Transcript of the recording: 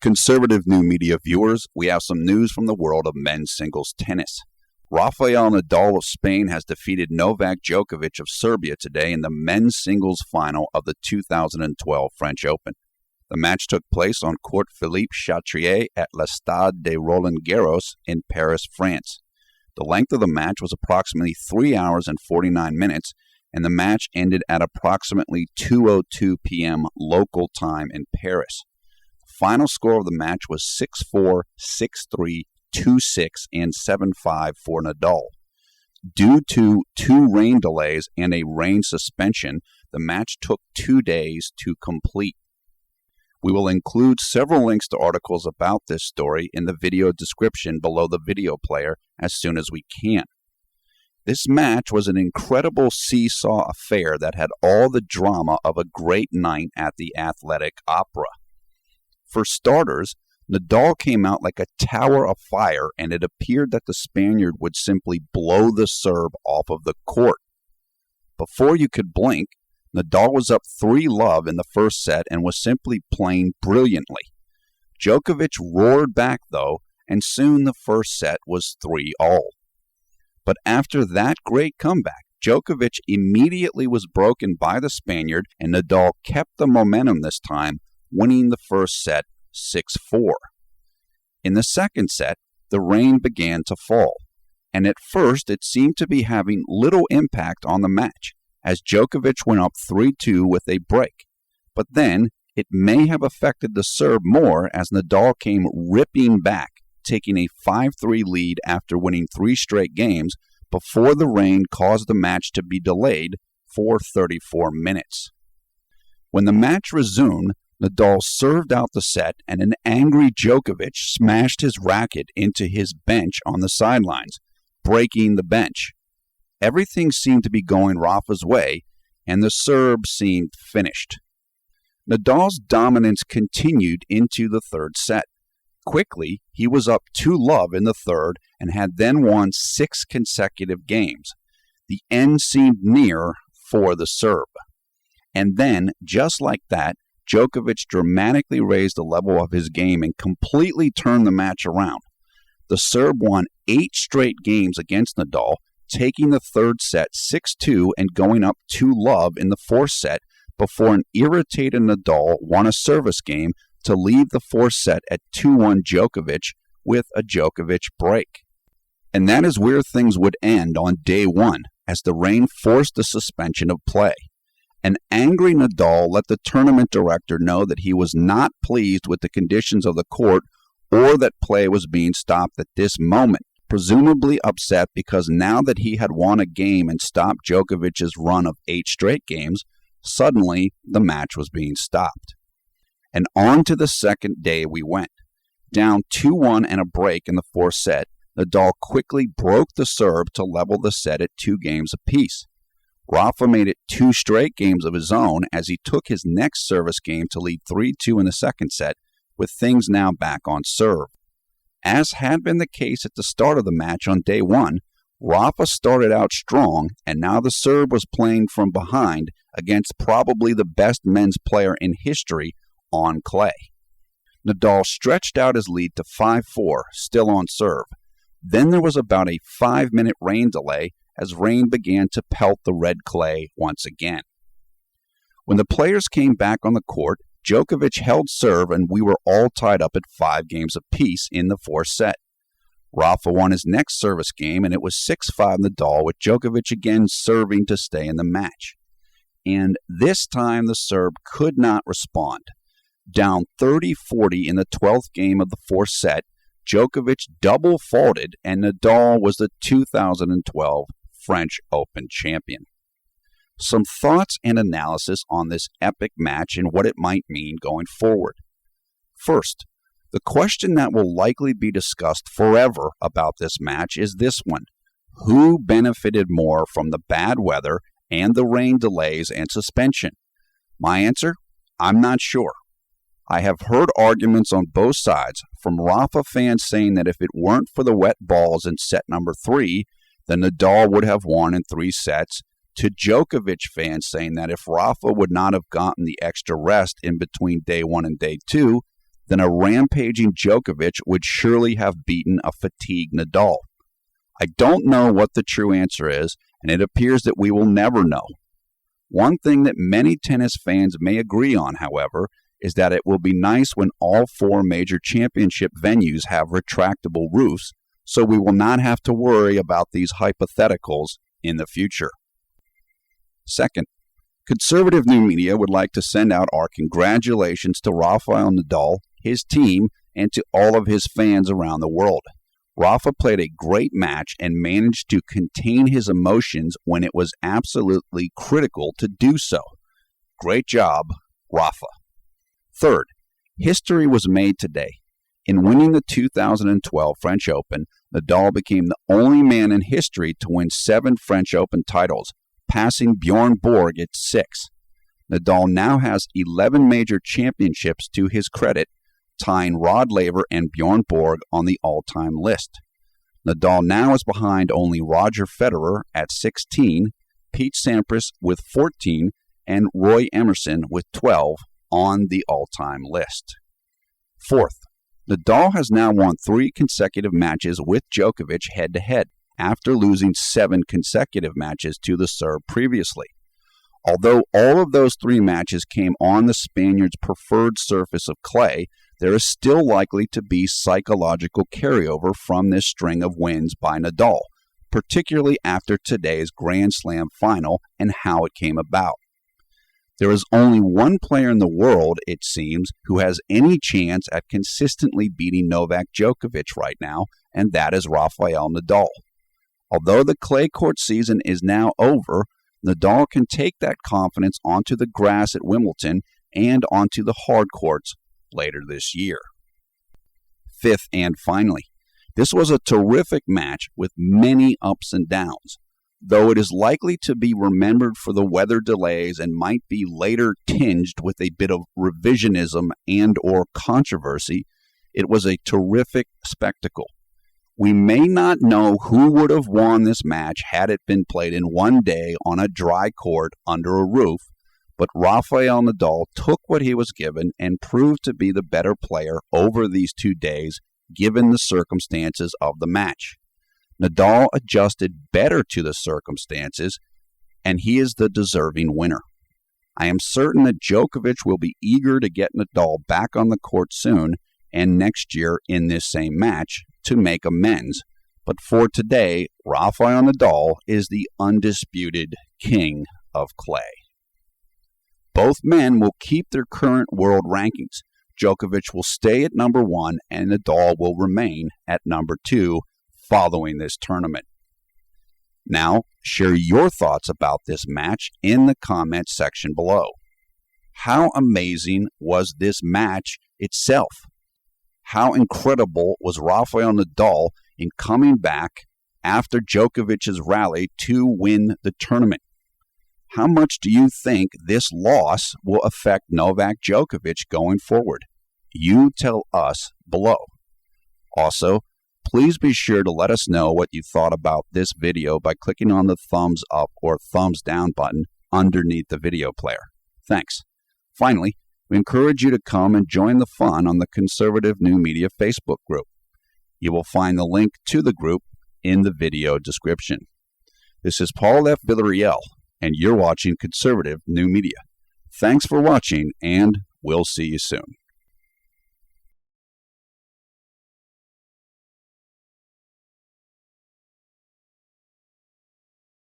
Conservative new media viewers, we have some news from the world of men's singles tennis. Rafael Nadal of Spain has defeated Novak Djokovic of Serbia today in the men's singles final of the 2012 French Open. The match took place on Court Philippe Chatrier at Le Stade de Roland-Garros in Paris, France. The length of the match was approximately 3 hours and 49 minutes, and the match ended at approximately 2:02 p.m. local time in Paris. The final score of the match was 6-4, 6-3, 2-6, and 7-5 for Nadal. Due to 2 rain delays and a rain suspension, the match took 2 days to complete. We will include several links to articles about this story in the video description below the video player as soon as we can. This match was an incredible seesaw affair that had all the drama of a great night at the Athletic Opera. For starters, Nadal came out like a tower of fire, and it appeared that the Spaniard would simply blow the Serb off of the court. Before you could blink, Nadal was up 3-love in the first set and was simply playing brilliantly. Djokovic roared back, though, and soon the first set was 3-all. But after that great comeback, Djokovic immediately was broken by the Spaniard, and Nadal kept the momentum this time, winning the first set 6-4. In the second set, the rain began to fall, and at first it seemed to be having little impact on the match, as Djokovic went up 3-2 with a break. But then, it may have affected the Serb more as Nadal came ripping back, taking a 5-3 lead after winning 3 straight games before the rain caused the match to be delayed for 34 minutes. When the match resumed, Nadal served out the set, and an angry Djokovic smashed his racket into his bench on the sidelines, breaking the bench. Everything seemed to be going Rafa's way, and the Serb seemed finished. Nadal's dominance continued into the third set. Quickly, he was up 2-love in the third and had then won 6 consecutive games. The end seemed near for the Serb. And then, just like that, Djokovic dramatically raised the level of his game and completely turned the match around. The Serb won 8 straight games against Nadal, taking the third set 6-2 and going up 2-love in the fourth set before an irritated Nadal won a service game to leave the fourth set at 2-1 Djokovic with a Djokovic break. And that is where things would end on day 1, as the rain forced the suspension of play. An angry Nadal let the tournament director know that he was not pleased with the conditions of the court or that play was being stopped at this moment, presumably upset because now that he had won a game and stopped Djokovic's run of 8 straight games, suddenly the match was being stopped. And on to the second day we went. Down 2-1 and a break in the fourth set, Nadal quickly broke the Serb to level the set at 2 games apiece. Rafa made it 2 straight games of his own as he took his next service game to lead 3-2 in the second set, with things now back on serve. As had been the case at the start of the match on day 1, Rafa started out strong, and now the Serb was playing from behind against probably the best men's player in history on clay. Nadal stretched out his lead to 5-4, still on serve. Then there was about a 5-minute rain delay as rain began to pelt the red clay once again. When the players came back on the court, Djokovic held serve and we were all tied up at 5 games apiece in the fourth set. Rafa won his next service game and it was 6-5 Nadal, with Djokovic again serving to stay in the match. And this time the Serb could not respond. Down 30-40 in the 12th game of the fourth set, Djokovic double faulted and Nadal was the 2012 French Open champion. Some thoughts and analysis on this epic match and what it might mean going forward. First, the question that will likely be discussed forever about this match is this one: who benefited more from the bad weather and the rain delays and suspension? My answer? I'm not sure. I have heard arguments on both sides, from Rafa fans saying that if it weren't for the wet balls in set number 3, then Nadal would have won in 3 sets, to Djokovic fans saying that if Rafa would not have gotten the extra rest in between day 1 and day 2, then a rampaging Djokovic would surely have beaten a fatigued Nadal. I don't know what the true answer is, and it appears that we will never know. One thing that many tennis fans may agree on, however, is that it will be nice when all 4 major championship venues have retractable roofs, so we will not have to worry about these hypotheticals in the future. Second, conservative new media would like to send out our congratulations to Rafael Nadal, his team, and to all of his fans around the world. Rafa played a great match and managed to contain his emotions when it was absolutely critical to do so. Great job, Rafa. Third, history was made today. In winning the 2012 French Open, Nadal became the only man in history to win 7 French Open titles, passing Bjorn Borg at 6. Nadal now has 11 major championships to his credit, tying Rod Laver and Bjorn Borg on the all-time list. Nadal now is behind only Roger Federer at 16, Pete Sampras with 14, and Roy Emerson with 12 on the all-time list. Fourth, Nadal has now won 3 consecutive matches with Djokovic head-to-head, after losing 7 consecutive matches to the Serb previously. Although all of those 3 matches came on the Spaniard's preferred surface of clay, there is still likely to be psychological carryover from this string of wins by Nadal, particularly after today's Grand Slam final and how it came about. There is only one player in the world, it seems, who has any chance at consistently beating Novak Djokovic right now, and that is Rafael Nadal. Although the clay court season is now over, Nadal can take that confidence onto the grass at Wimbledon and onto the hard courts later this year. Fifth and finally, this was a terrific match with many ups and downs. Though it is likely to be remembered for the weather delays and might be later tinged with a bit of revisionism and/or controversy, it was a terrific spectacle. We may not know who would have won this match had it been played in one day on a dry court under a roof, but Rafael Nadal took what he was given and proved to be the better player over these 2 days, given the circumstances of the match. Nadal adjusted better to the circumstances, and he is the deserving winner. I am certain that Djokovic will be eager to get Nadal back on the court soon and next year in this same match to make amends. But for today, Rafael Nadal is the undisputed king of clay. Both men will keep their current world rankings. Djokovic will stay at number 1 and Nadal will remain at number 2 following this tournament. Now, share your thoughts about this match in the comments section below. How amazing was this match itself? How incredible was Rafael Nadal in coming back after Djokovic's rally to win the tournament? How much do you think this loss will affect Novak Djokovic going forward? You tell us below. Also, please be sure to let us know what you thought about this video by clicking on the thumbs up or thumbs down button underneath the video player. Thanks. Finally, we encourage you to come and join the fun on the Conservative New Media Facebook group. You will find the link to the group in the video description. This is Paul F. Villarreal, and you're watching Conservative New Media. Thanks for watching, and we'll see you soon.